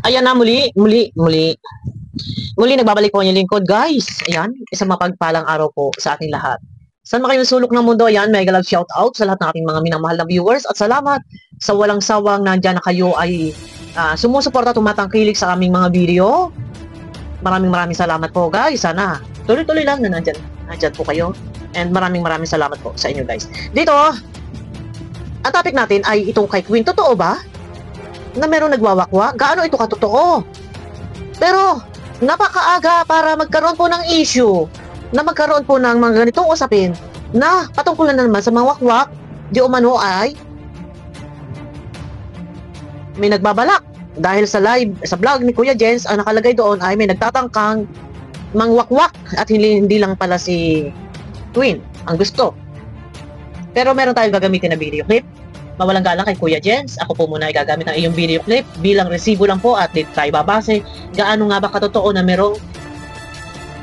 Ayan na, muli nagbabalik po ang inyong lingkod, guys. Ayan, isang mapagpalang araw po sa ating lahat. Saan man kayo sulok ng mundo, ayan, mega love shout out sa lahat ng ating mga minamahal na viewers at salamat sa walang sawang nandyan na kayo ay sumusuporta, tumatangkilik sa aming mga video. Maraming salamat po, guys. Sana tuloy-tuloy lang na nandyan po kayo. And maraming salamat po sa inyo, guys. Dito, ang topic natin ay itong kay Queen. Totoo ba na meron nagwawakwa? Gaano ito katotoo? Pero napakaaga para magkaroon po ng issue, na magkaroon po ng mga ganitong usapin na patungkulan na naman sa mga wakwak. Di umano ay may nagbabalak dahil sa live, sa vlog ni Kuya Jens, ang nakalagay doon ay may nagtatangkang mangwakwak at hindi lang pala si Queen ang gusto. Pero meron tayong gagamitin na video clip. Mawalang galang kay Kuya Jens, ako po muna ay gagamit ng iyong video clip bilang resibo lang po at dito tayo babase gaano nga ba katotoo na merong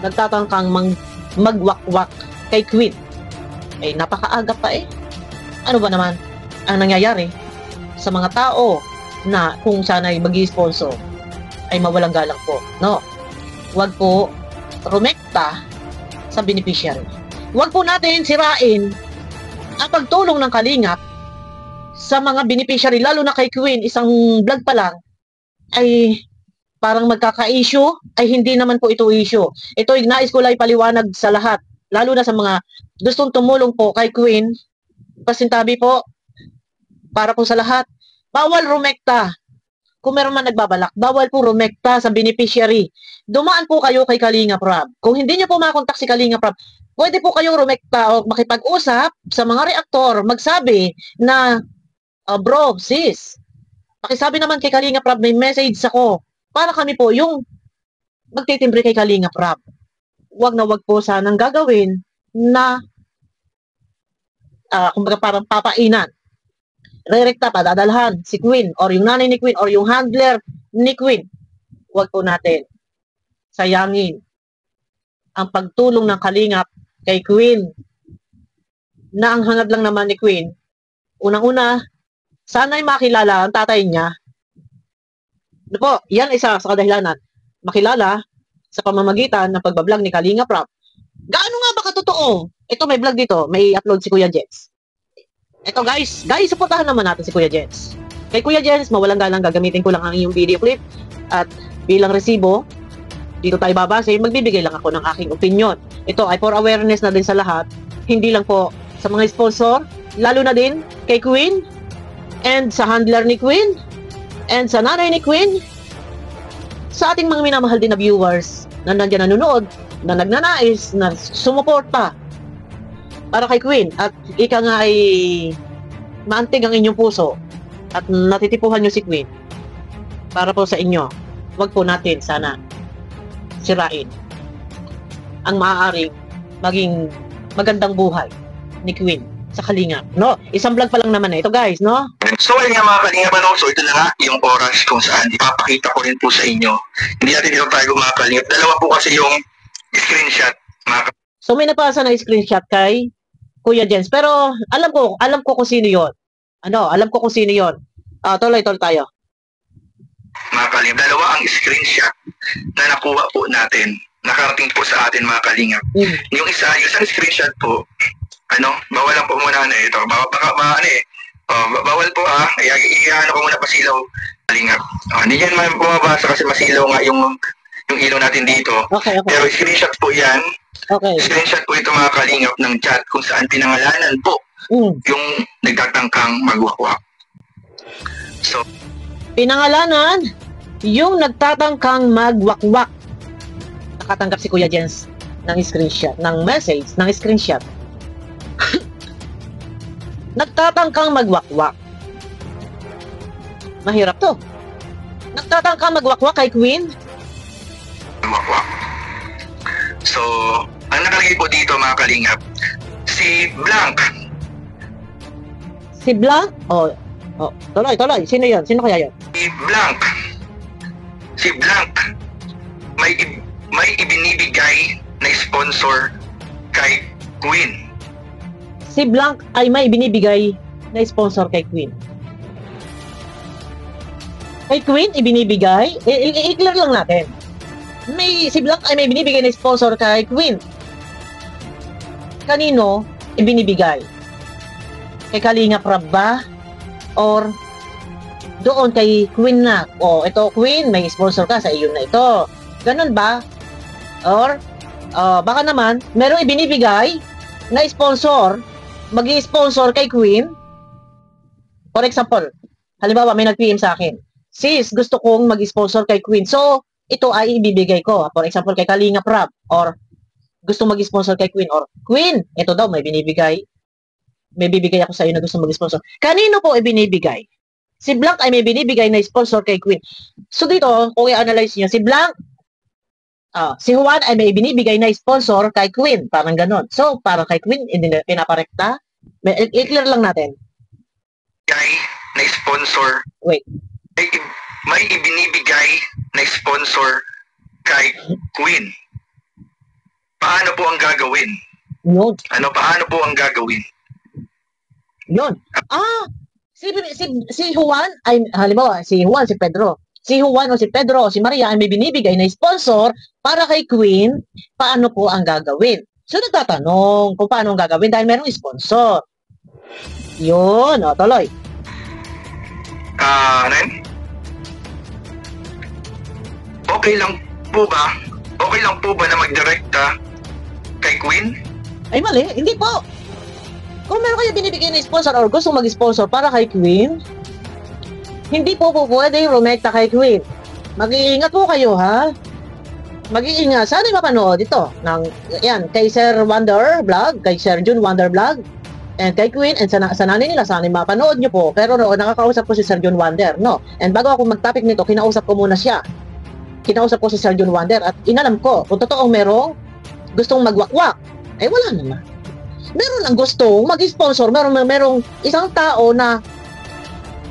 nagtatangkang magwakwak kay Queen. Eh, napakaaga pa eh. Ano ba naman ang nangyayari sa mga tao na kung sana'y mag-i-sponsor ay mawalang galang po, no? Huwag po rumekta sa beneficiary. Huwag po natin sirain ang pagtulong ng kalingap sa mga beneficiary, lalo na kay Queen. Isang vlog pa lang ay parang magkaka-issue, ay hindi naman po ito issue. Ito, nais ko lang ipaliwanag sa lahat, lalo na sa mga gustong tumulong po kay Queen. Pasintabi po, para po sa lahat, bawal rumekta. Kung meron man nagbabalak, bawal po rumekta sa beneficiary. Dumaan po kayo kay Kalingap Rob. Kung hindi niyo po makontak si Kalingap Rob, pwede po kayong rumekta o makipag-usap sa mga reaktor, magsabi na bro, sis, pakisabi naman kay Kalingap Rob, may message ako. Para kami po yung magtitimbre kay Kalingap Rob. Wag na wag po sanang gagawin na kumbaga parang papainan. Rerekta pa, dadalhan si Queen or yung nanay ni Queen or yung handler ni Queen. Wag po natin sayangin ang pagtulong ng Kalingap kay Queen, na ang hangad lang naman ni Queen, unang-una, sana'y makilala ang tatay niya. Ano po, yan isa sa kadahilanan. Makilala sa pamamagitan ng pagbablog ni Kalingap Rob. Gaano nga ba katotoo? Ito, may vlog dito, may upload si Kuya Jens. Ito guys, supportahan naman natin si Kuya Jens. Kay Kuya Jens, mawalang galang gagamitin ko lang ang iyong video clip at bilang resibo, dito tayo babase, magbibigay lang ako ng aking opinion. Ito ay for awareness na din sa lahat, hindi lang po sa mga sponsor, lalo na din kay Queen, and sa handler ni Queen, and sa nanay ni Queen, sa ating mga minamahal din na viewers na nandiyan nanonood, na nagnanais, na sumuporta para kay Queen, at ika nga ay maantig ang inyong puso at natitipuhan nyo si Queen. Para po sa inyo, wag po natin sana sirain ang maaaring maging magandang buhay ni Queen sa Kalingap, no? Isang vlog pa lang naman ito, guys, no? So, ayun nga mga Kalingap, so ito na nga yung oras kung saan ipapakita ko rin po sa inyo. Hindi natin dito tayo mga Kalingap. Dalawa po kasi yung screenshot, mga Kalingap. So, may nagpasa na screenshot kay Kuya Jens, pero alam ko kung sino yon. Alam ko kung sino yon. Tuloy tayo. Mga Kalingap, dalawa ang screenshot na nakuha po natin, nakarating po sa atin mga Kalingap. Yung isang screenshot po, bawalan po muna na ito. Bawal po iyan ko muna pasilaw, Kalingap. Hindi yan man bumabasa kasi masilaw nga yung ilaw natin dito. Okay. Pero screenshot po yan. Okay. Screenshot po ito mga Kalingap ng chat kung saan pinangalanan po yung nagtatangkang magwakwak. So, pinangalanan yung nagtatangkang magwakwak. Nakatanggap si Kuya Jens ng screenshot, ng message, ng screenshot. Nagtatangkang magwakwak. Mahirap to. Nagtatangkang magwakwak kay Queen. Magwakwak. So, ang nakalagay po dito mga Kalingap, si Blank. Si Blank? Tuloy. Sino yan? Sino kaya yan? Si Blank. May ibinibigay na sponsor kay Queen. Si Blank ay may binibigay na sponsor kay Queen. Kay Queen, ibinibigay, i-clear lang natin. Si Blanc ay may binibigay na sponsor kay Queen. Kanino ibinibigay? Kay Kalinga Prab ba? Or doon kay Queen na? O, ito Queen, may sponsor ka sa iyo na ito. Ganun ba? Or, baka naman, merong ibinibigay na sponsor, mag-i-sponsor kay Queen. For example, halimbawa may nag-PM sa akin, sis, gusto kong mag-sponsor kay Queen. So, ito ay ibibigay ko. For example, kay Kalinga Prab. Or, gusto mag-sponsor kay Queen. Or, Queen, ito daw, may binibigay. May bibigay ako sa iyo na gusto mag-sponsor. Kanino po ibinibigay? Si Blanc ay may binibigay na sponsor kay Queen. So, dito, kung i-analyze niyo, si Blanc, si Juan ay may binibigay na sponsor kay Queen. Parang ganon. So, parang kay Queen, hindi na pinaparekta. I-clear lang natin. Guy na sponsor. Wait. May ibinibigay na sponsor kay Queen. Paano po ang gagawin? Yun. Paano po ang gagawin? Yun. Si Juan ay, halimbawa, si Juan, si Pedro. Si Juan o si Pedro o si Maria ay may binibigay na sponsor para kay Queen. Paano po ang gagawin? So, nagtatanong kung paano ang gagawin dahil merong sponsor. Yun. O, tuloy. Okay lang po ba na magdirekta kay Queen? Ay, mali. Hindi po. Kung meron kayo binibigay na sponsor or gusto mag-sponsor para kay Queen, hindi po pwede rumekta kay Queen. Mag-iingat po kayo, ha? Mag-iingat. Sana mapanood ito. Kay Sir Wonder Vlog, kay Sir June Wonder Vlog, and kay Queen, and sa nanay nila, sana mapanood nyo po. Pero nakakausap ko si Sir June Wonder, no? And bago ako mag-topic nito, kinausap ko muna siya. Kinausap ko si Sir June Wonder at inalam ko kung totoong merong gustong magwakwak. Eh, wala naman. Meron lang gustong mag-sponsor. Merong isang tao na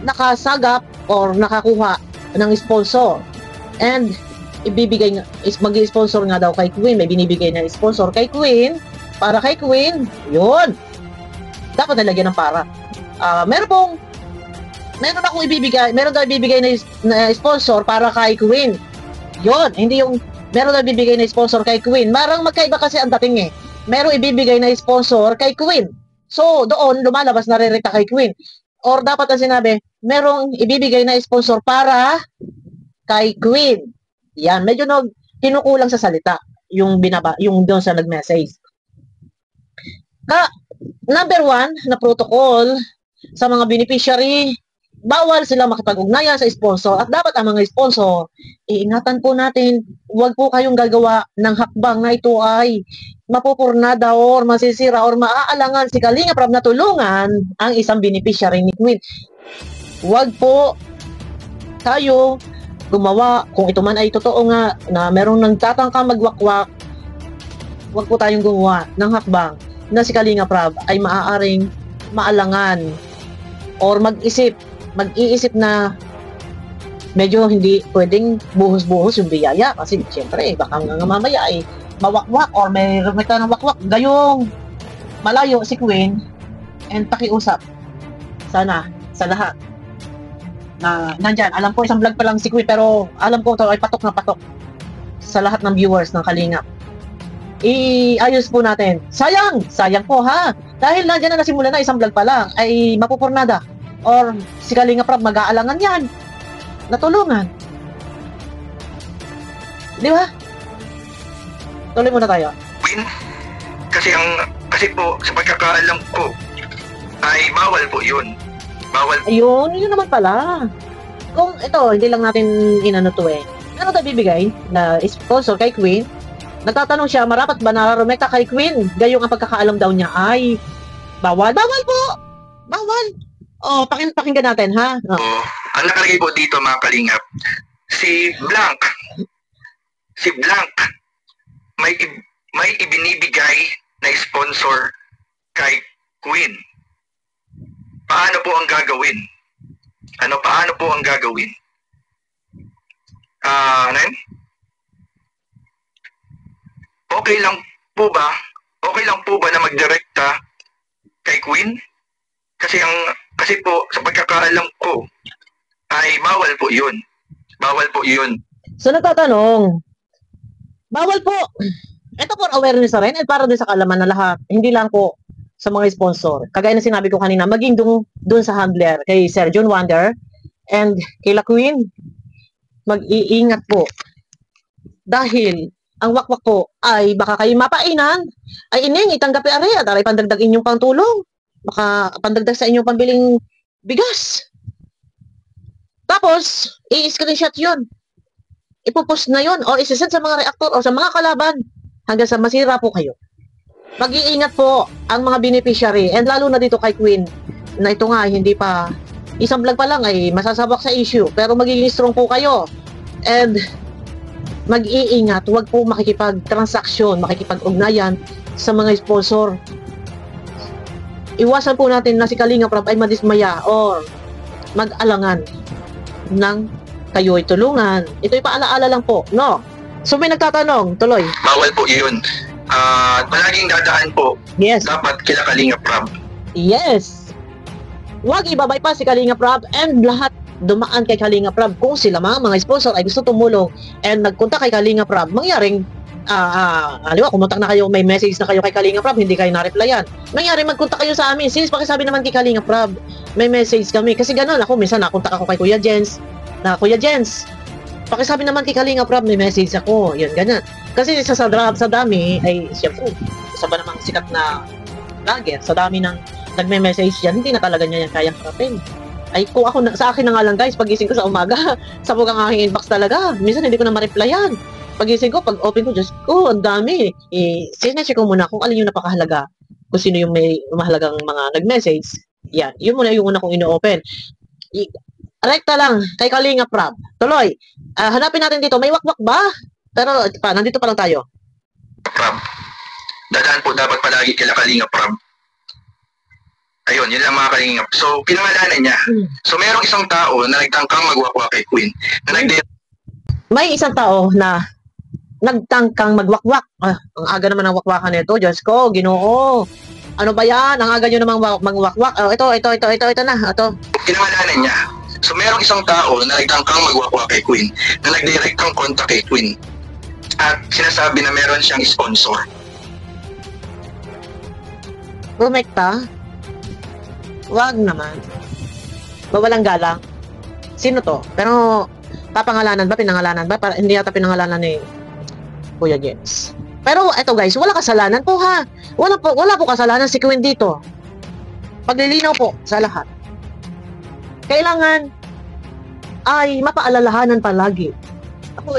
nakasagap or nakakuha ng sponsor. And mag-sponsor nga daw kay Queen. May binibigay na sponsor kay Queen. Para kay Queen. Yun. Dapat nalagyan ng para. Meron daw ibibigay na sponsor para kay Queen. Yun. Hindi yung meron daw ibibigay na sponsor kay Queen. Marang magkaiba kasi ang dating eh. Merong ibibigay na sponsor kay Queen. So, doon, lumalabas na ririta kay Queen. Or dapat ang sinabi, merong ibibigay na sponsor para kay Queen. Yan, medyo kinukulang sa salita yung doon sa nag-message. Number 1 na protocol sa mga beneficiary, bawal sila makipag-ugnayan sa sponsor at dapat ang mga sponsor, iingatan po natin, huwag po kayong gagawa ng hakbang na ito ay mapupurnada or masisira or maaalangan si Kalinga Prab na tulungan ang isang beneficiary ni Queen. Huwag po tayo gumawa, kung ito man ay totoo nga na merong nagtatangkang magwakwak, huwag po tayong gumawa ng hakbang na si Kalinga Prab ay maaaring maalangan or mag-iisip na medyo hindi pwedeng buhos-buhos yung biyaya kasi siyempre baka nga mamaya ay mawakwak or may rumita ng wakwak gayong malayo si Queen and pakiusap sana sa lahat na nandyan. Alam ko isang vlog pa lang si Queen pero alam ko ito ay patok na patok sa lahat ng viewers ng Kalingap. Iayos po natin. Sayang po ha. Dahil nandyan na nasimula na isang vlog pa lang ay mapupurnada or si Kalinga Prab mag-aalangan yan. Natulungan. Di ba? Tuloy muna tayo. Queen? Kasi po, sa pagkakaalam ko, ay bawal po yun. Bawal. Ayun, yun naman pala. Kung ito, hindi lang natin inano to eh. Ano tayo bibigay na sponsor kay Queen? Nagtatanong siya, marapat ba nararumekta kay Queen? Gayong ang pagkakaalam daw niya ay bawal. Bawal po! Bawal! Oh, pakinggan natin, ha? Oh, ang nakalagay po dito mga Kalingap, si Blanc, may ibinibigay na sponsor kay Queen. Paano po ang gagawin? Paano po ang gagawin? Okay lang po ba na magdirekta kay Queen? Kasi po sa pagkakaalam ko ay bawal bawal po yun. Bawal po yun. So nagtatanong, bawal po. Ito for awareness na rin at para din sa kalaman na lahat. Hindi lang po sa mga sponsor. Kagaya na sinabi ko kanina, maging dun sa handler, kay Sir John Wonder and kay La Queen, mag-iingat po. Dahil ang wakwak po ay baka kayo mapainan, ay ining itanggapi ari at aray pandagdag inyong pangtulong. Baka pandagdag sa inyong pambiling bigas. Tapos, i-screenshot yun. Ipopost na yun o isisend sa mga reactor o sa mga kalaban hanggang sa masira po kayo. Mag-iingat po ang mga beneficiary and lalo na dito kay Queen na ito nga hindi pa isang vlog pa lang ay masasabak sa issue pero magiging strong po kayo and mag-iingat, huwag po makikipag-transaksyon, makikipag-ugnayan sa mga sponsor. Iwasan po natin na si Kalinga Prab ay madismaya or mag-alangan ng kayo ay tulungan. Ito'y paalaala lang po, no? So may nagtatanong, tuloy. Bawal po yun. Palaging dadaan po. Yes. Dapat kila Kalinga Prab. Yes. Huwag ibabay pa si Kalinga Prab and lahat dumaan kay Kalinga Prab. Kung sila mga sponsor ay gusto tumulong and nagpunta kay Kalinga Prab, mangyaring aliwa, kumuntak na kayo, may message na kayo kay Kalinga Prab, hindi kayo na-replyan. Mangyari, magkontak kayo sa amin. Since pakisabi naman kay Kalinga Prab, may message kami. Kasi gano'n, ako minsan nakontak ako kay Kuya Jens, Kuya Jens, pakisabi naman kay Kalinga Prab, may message ako. Yun, ganyan. Kasi sa dami, ay siyempre, isa ba namang sikat na vlogger, sa dami ng nagme-message yan, hindi na talaga niya yan kayang harapin. Ay, kung ako, sa akin na nga lang guys, pagising ko sa umaga, sabog ang aking inbox talaga. Minsan hindi ko na ma-replyan. Pagising ko, pag open ko, Diyos ko, ang dami. Sinecheck ko muna kung alin yung napakahalaga. Kung sino yung may mahalagang mga nag-message. Yan, yun muna yung una kong ino-open. Rekta lang, kay Kalinga Prab. Tuloy, hanapin natin dito, may wakwak ba? Pero, nandito pa lang tayo. Prab. Dadaan po dapat palagi kila Kalinga Prab. Ayun, yun lang mga Kalinga. So, pinangalanan niya. So, merong isang tao na nagtangkang magwakwak kay Queen. May isang tao na nagtangkang magwakwak. Ang aga naman ng wakwakan nito. Diyos ko, Ginoo. Ano ba yan? Ang aga nyo namang magwakwak. Ito na. Ito. Pinangalanan niya. So, merong isang tao na nagtangkang magwakwak kay Queen na nag-direct ang contact kay Queen. At sinasabi na meron siyang sponsor. Rumekta? Wag naman. Mawalang galang. Sino to? Pero, papangalanan ba? Pinangalanan ba? Para, hindi yata pinangalanan ni Kuya James. Pero eto guys, wala kasalanan po ha. Wala po kasalanan si Queen dito. Paglilinaw po sa lahat. Kailangan ay mapaalalahanan palagi. Ako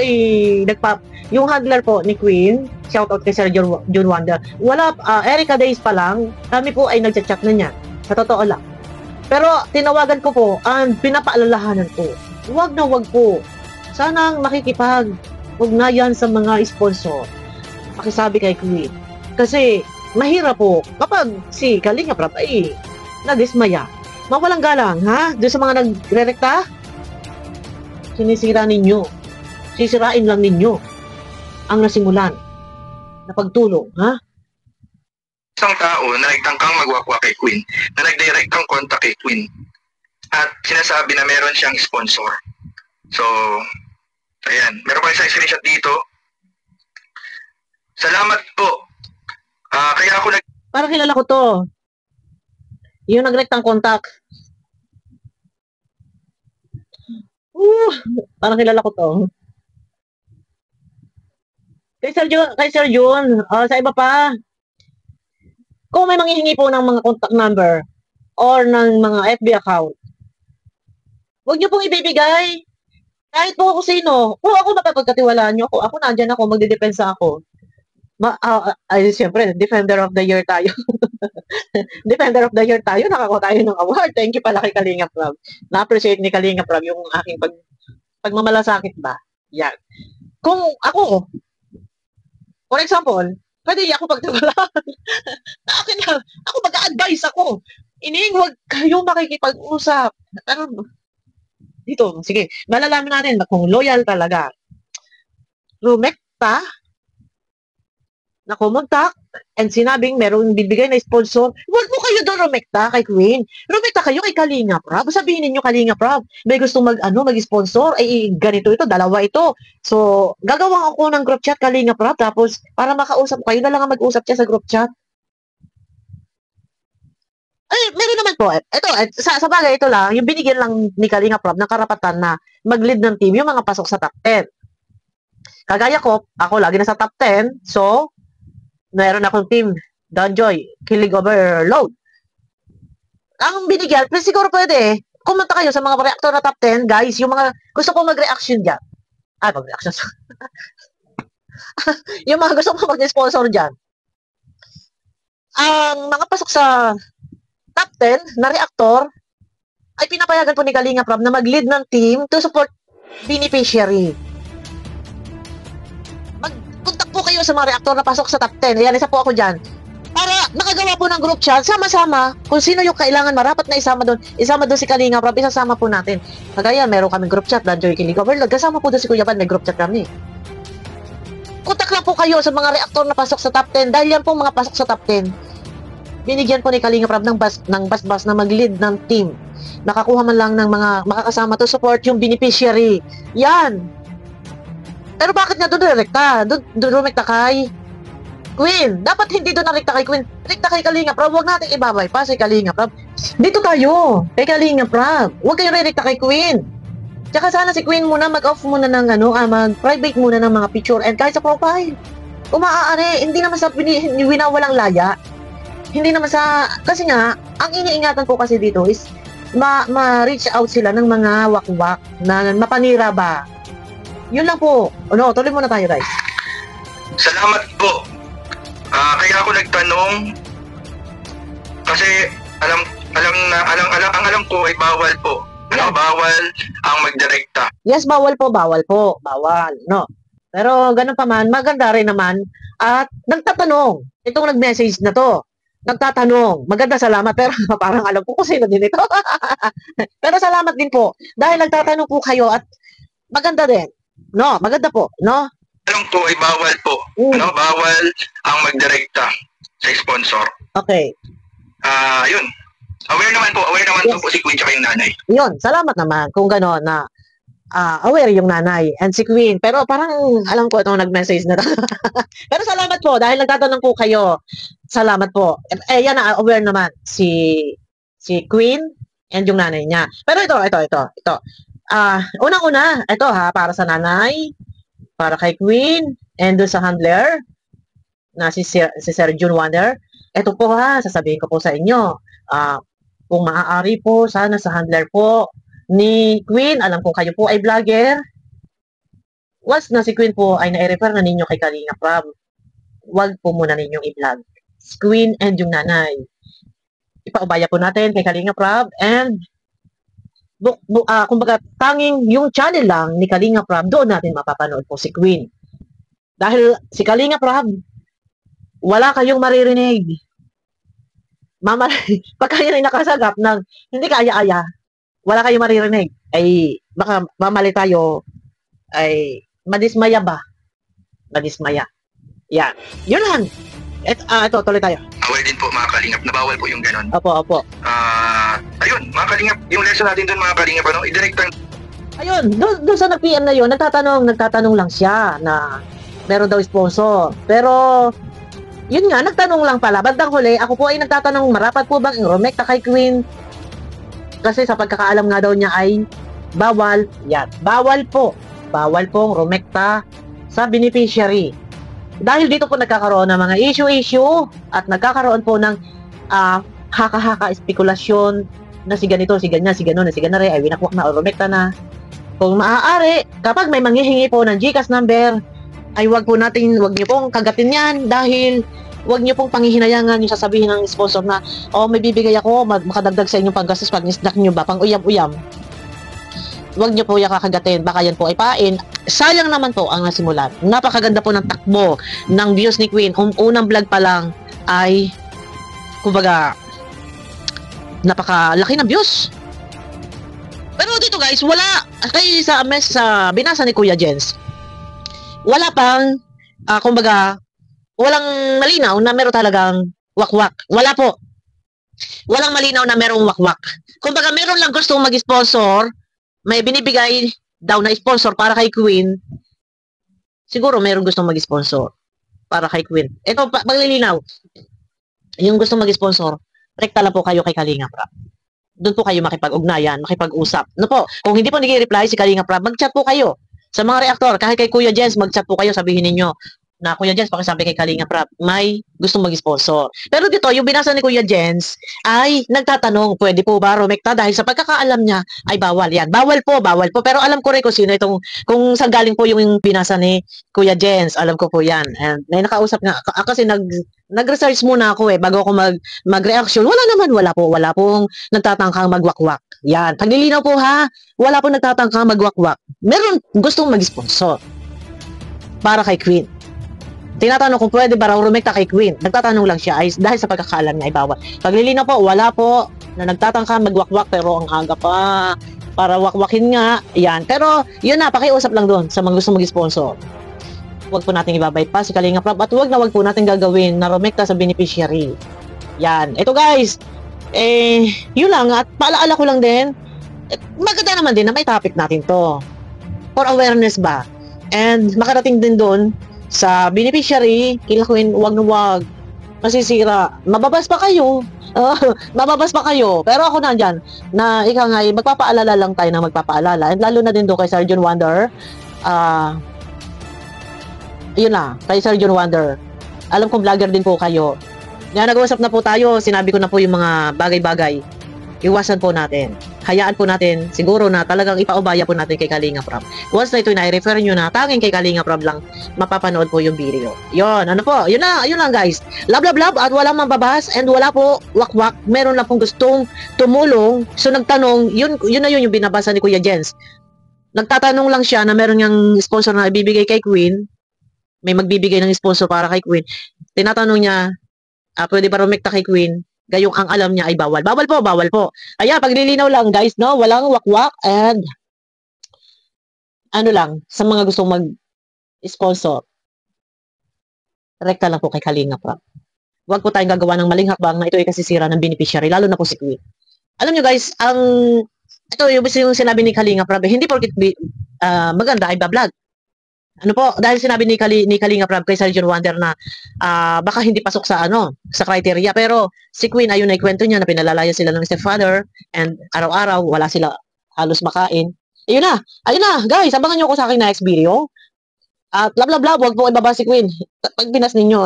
yung handler po ni Queen, shout out kay Sir John Wonder. Erica Days pa lang, kami po ay nagchat-chat na niya. Sa totoo lang. Pero tinawagan ko po and pinapaalalahanan ko. Wag na wag po. Sanang makikipag-ugnayan sa mga sponsor. Pakisabi kay Queen. Kasi mahirap po kapag si Kalinga Prab ay nadismaya. Mawalang galang, ha? Doon sa mga nagre-rekta, sinisira ninyo. Sisirain lang ninyo ang nasimulan na pagtulong, ha? Isang tao na nagtangkang magwakwak kay Queen na nag-direct ang contact kay Queen. At sinasabi na meron siyang sponsor. So, ayan. Meron pa isang screenshot dito. Salamat po. Kaya ako Parang kilala ko to. Yung nag-direct ang contact. Parang kilala ko to. Kay Sir Jun, sa iba pa. Kung may manghihingi po ng mga contact number or ng mga FB account, huwag niyo pong ibibigay. Kahit po ako sino. Kung ako mapapagkatiwalaan niyo ako nandyan ako, magdidepensa ako. Siyempre, Defender of the Year tayo. Defender of the Year tayo, nakakuha tayo ng award. Thank you pala kay Kalinga Prab. Na-appreciate ni Kalinga Prab yung aking pagmamalasakit ba. Yan. Kung ako, for example, pwede ako pagtiwalaan. Ako mag-a-advise ako. Huwag kayong makikipag-usap. Pero, dito, sige, malalaman natin kung loyal talaga. Rumekta, na kumontak, and sinabing merong bibigay na sponsor, huwag mo kayo doon rumekta kay Queen. Rumekta kayo kay Kalinga Prab. Sabihin ninyo Kalinga Prab, may gusto mag-sponsor, ay ganito ito, dalawa ito. So, gagawa ako ng group chat Kalinga Prab, tapos para makausap kayo na lang ang mag-usap siya sa group chat. Ay, meron naman po. Ito, sa bagay, ito lang, yung binigyan lang ni Kalinga Prab ng karapatan na mag-lead ng team, yung mga pasok sa top 10. Kagaya ko, ako lagi na sa top 10, so, meron akong team, Donjoy, Kilig Overload. Ang binigyan, pero siguro pwede, kumanta kayo sa mga reactor na top 10, guys, yung mga gusto kong mag-reaction dyan. Mag-reaction. Yung mga gusto kong mag-sponsor dyan. Ang mga pasok sa top 10 na reactor, ay pinapayagan po ni Kalinga Prab na mag-lead ng team to support beneficiary. Mag-contact po kayo sa mga reactor na pasok sa top 10. Ayan, isa po ako dyan. Para nakagawa po ng group chat, sama-sama, kung sino yung kailangan marapat na isama doon si Kalinga Prab, isasama po natin. Kagaya, meron kaming group chat, Danjoy Kilig Overload, kasama po doon si Kuya Ban, may group chat kami. Kontak lang po kayo sa mga reactor na pasok sa top 10, dahil yan po mga pasok sa top 10. Binigyan po ni Kalinga Prab ng bas-bas na mag-lead ng team. Nakakuha man lang ng mga makakasama to support yung beneficiary. Yan. Pero bakit nga doon direkta? Doon rumekta kay Queen. Dapat hindi doon narekta kay Queen. Rekta kay Kalinga Prab. Huwag natin ibabay pa si Kalinga Prab. Dito tayo. Kay Kalinga Prab. Huwag kayo rekta kay Queen. Tsaka sana si Queen muna mag-off muna ng mag-private muna ng mga picture and kahit sa profile. Kung maaari, hindi naman sa winawalang laya. Hindi naman sa, kasi nga, ang iniingatan ko kasi dito is ma-reach out sila ng mga wakwak na mapanira ba. Yun lang po. Tuloy muna tayo, guys. Salamat po. Kaya ako nagtanong kasi alam ko ay bawal po. Yeah. Bawal ang magdirekta. Yes, bawal po. Bawal. No. Pero ganun pa man, maganda rin naman. At nagtatanong, itong nag-message na to, nagtatanong, maganda, salamat, pero parang alam ko kung sino din ito. Pero salamat din po, dahil nagtatanong po kayo at maganda din. No, maganda po, no? Alam ko ay bawal po. Bawal ang magdirekta sa sponsor. Okay. Yun. Aware naman Yes. po si Queen tsaka yung nanay. Yun, salamat naman kung gano'n na aware yung nanay and si Queen. Pero parang alam ko itong nag-message na to. Pero salamat po dahil nagtatanong po kayo. Salamat po. Yan na, aware naman si Queen and yung nanay niya. Pero ito. Unang-una, ito para sa nanay, para kay Queen, and doon sa handler, na si Sir June Wonder. Ito po sasabihin ko po sa inyo. Kung maaari po, sana sa handler po ni Queen, alam ko kayo po ay vlogger. Once na si Queen po ay na-refer na ninyo kay Kalinga Prab, wag po muna ninyong i-vlog. Queen and yung nanay. Ipaubaya po natin kay Kalinga Prab and kumbaga tanging yung channel lang ni Kalinga Prab, doon natin mapapanood po si Queen. Dahil si Kalinga Prab, wala kayong maririnig. Pag kayo na nakasagap ng hindi kaya-aya, wala kayong maririnig, ay baka mamali tayo, ay madismaya ba? Madismaya. Yan. Yun lang. Ito, tuloy tayo. Aware din po mga kalingap na bawal po yung ganon. Opo. Ayun, mga kalingap, yung lesson natin doon mga kalingap, i-directan. Ayun, doon sa nag-PM na yun, nagtatanong lang siya na meron daw sponsor. Pero, yun nga, nagtanong lang pala. Bandang huli, ako po ay nagtatanong, marapat po bang rumekta kay Queen? Kasi sa pagkakaalam nga daw niya ay bawal. Yan, bawal po. Bawal pong rumekta sa beneficiary. Dahil dito po nagkakaroon ng mga issue at nagkakaroon po ng haka-haka spekulasyon na si ganito, si ganyan, si gano'n, si ganare, ay winakwak na o rumekta na. Kung maaari, kapag may manghihingi po ng GCash number, ay wag niyo pong kagatin yan dahil wag niyo pong panghihinayangan yung sasabihin ng sponsor na, may bibigay ako, makadagdag sa inyong panggastos pag nisnak nyo ba, pang uyam-uyam. Wag niyo po yung kakagatin, baka yan po ay pain. Sayang naman po ang nasimulan. Napakaganda po ng takbo ng views ni Queen. Unang vlog pa lang ay, kumbaga, napakalaki ng views. Pero dito guys, wala, kay sa binasa ni Kuya Jens, wala pang, kumbaga, walang malinaw na meron talagang wakwak. Wala po. Walang malinaw na merong wakwak. Kumbaga, meron lang gustong mag-sponsor, may binibigay daw na sponsor para kay Queen, siguro meron gustong mag-sponsor para kay Queen. Ito, paglilinaw, yung gustong mag-sponsor, rekta lang po kayo kay Kalinga Prab. Doon po kayo makipag-ugnayan, makipag-usap. No po, kung hindi po nag-reply si Kalinga Prab, mag-chat po kayo. Sa mga reaktor, kahit kay Kuya Jens, mag-chat po kayo, sabihin ninyo na Kuya Jens, pakisabi kay Kalinga Prab, may gustong mag-sponsor. Pero dito, yung binasa ni Kuya Jens ay nagtatanong, pwede po ba rumekta dahil sa pagkakaalam niya ay bawal yan. Bawal po, bawal po. Pero alam ko rin kung sino itong, kung saan galing po yung binasa ni Kuya Jens. Alam ko po yan. And may nakausap nga, kasi nag-research muna ako bago ako mag-reaction. Wala pong nagtatangkang magwakwak. Yan, paglilinaw po ha, wala pong nagtatangkang magwakwak. Meron gustong mag-sponsor para kay Queen. Tinatanong kung pwede ba raw rumekta kay Queen. Nagtatanong lang siya ay dahil sa pagkakaalam niya ay bawal. Paglilinaw po, wala po na nagtatangka magwakwak pero ang aga pa para wakwakin nga. Yan. Pero yun na, pakiusap lang doon sa mga gusto mag-sponsor. Huwag po natin ibabypass si Kalinga Prab at wag po natin gagawin na rumekta sa beneficiary. Yan. Ito guys, yun lang. At paalaala ko lang din, maganda naman din na may topic natin to. For awareness ba? And makarating din doon sa beneficiary, kila Queen, wag na wag. Masisira. Mababas pa kayo. Mababas pa kayo. Pero ako nandyan, na ika nga, magpapaalala lang tayo na magpapaalala. And lalo na din doon kay Sergeant Wonder. Yun na, kay Sergeant Wonder. Alam kong vlogger din po kayo. Yan, nag-uusap na po tayo. Sinabi ko na po yung mga bagay-bagay. Iwasan po natin. Hayaan po natin, siguro na talagang ipaubaya po natin kay Kalinga Prab. Once na ito na-refer nyo na, tanging kay Kalinga Prab lang mapapanood po yung video. Yon, ano po, yun lang guys. Love at walang mababas and wala po wakwak. Meron lang pong gustong tumulong. So nagtanong, yun na yung binabasa ni Kuya Jens. Nagtatanong lang siya na meron niyang sponsor na ibibigay kay Queen. May magbibigay ng sponsor para kay Queen. Tinatanong niya, pwede ba rumekta kay Queen? Gayong ang alam niya ay bawal. Bawal po. Kaya paglilinaw lang guys, no? Walang wakwak and ano lang, sa mga gustong mag-sponsor, rekta lang po kay Kalinga Prab. Huwag po tayong gagawa ng maling hakbang na ito ay kasisira ng beneficiary, lalo na po si Queen. Alam nyo guys, ito yung sinabi ni Kalinga Prab, hindi porkit maganda ay bablog. Ano po, dahil sinabi ni Kalinga Prab kay Sergeant Wonder na baka hindi pasok sa sa criteria, pero si Queen ayun ay kwento niya na pinalalaya sila ng stepfather and araw-araw wala sila halos makain. Ayun na guys, abangan niyo ako sa aking next video. At love, wag po ibaba si Queen. Pag pinas ninyo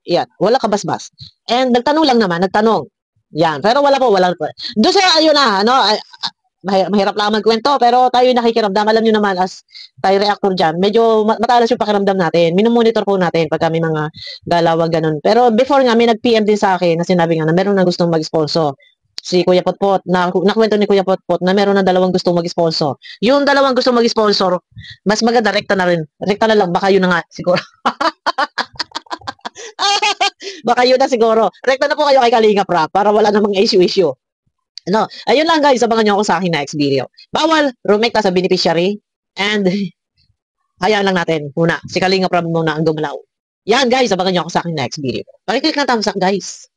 yan, wala kabasbas. And nagtanong lang naman, yan, pero wala po. Doon sa ayun na, mahirap lang magkwento, pero tayo nakikiramdam. Alam nyo naman, as tayo reactor dyan, medyo matalas yung pakiramdam natin. Minumonitor po natin pag kami mga galawag ganun. Pero before nga, may nag-PM din sa akin na sinabi nga na meron na gustong mag-sponsor. Si Kuya Potpot, nakwento ni Kuya Potpot na meron na dalawang gustong mag-sponsor. Yung dalawang gustong mag-sponsor, mas maganda, rekta na rin. Rekta na lang, baka yun na nga, siguro. Baka yun na siguro. Rekta na po kayo kay Kalinga Prab para wala namang issue. Ayun lang guys, abangan nyo ako sa aking next video. Bawal rumekta sa beneficiary and hayaan lang natin muna. Si Kalinga Prab muna ang gumalaw. Yan guys, abangan nyo ako sa aking next video. Pakiclick na thumbs up guys.